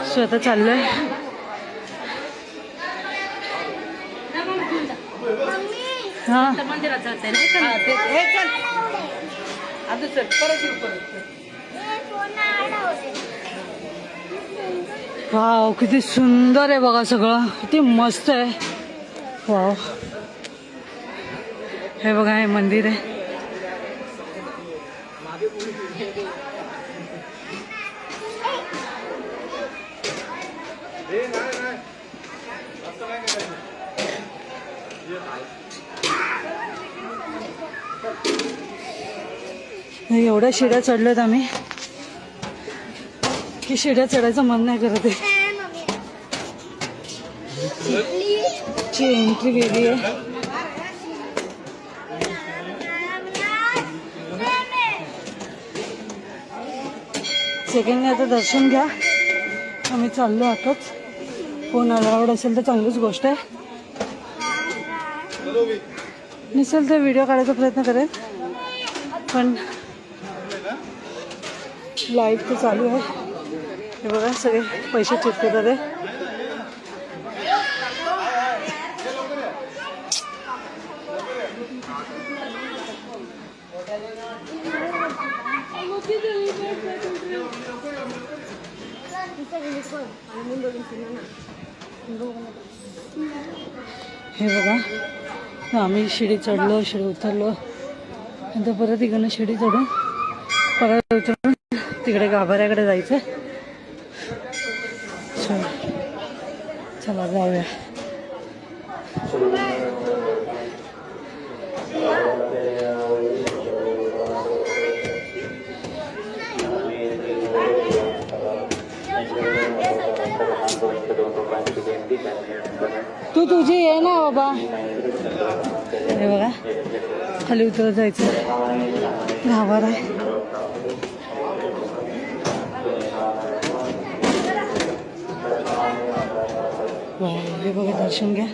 So आता चाललोय. हा मंदिरात जाते वाव, किती सुंदर आहे बघा, सगळं किती मस्त आहे. वाव, हे बघा हे मंदिर आहे. एवढ्या शिड्या चढल्यात आम्ही की शिड्या चढायचं मन नाही करत आहे. ची एंट्री गेली आहे. सेकंडने आता दर्शन घ्या. आम्ही चाललो आताच. फोन अलाउड असेल तर चांगलीच गोष्ट आहे. नसेल तर व्हिडिओ काढायचा प्रयत्न करेल, पण लाईट तर चालू आहे. हे बघा सगळे पैसे चिपकतात आहे. हे बघा, आम्ही शिडी चढलो, शिडी उतरलो, नंतर परत इकडनं शिडी चढून परत उतरून तिकडे गाभाऱ्याकडे जायचं. चला जाऊया. तू तुझी ये ना बाबा. हे बघा खाली उतरत जायचं, गाभारा आहे. हे बघा दर्शन घ्या.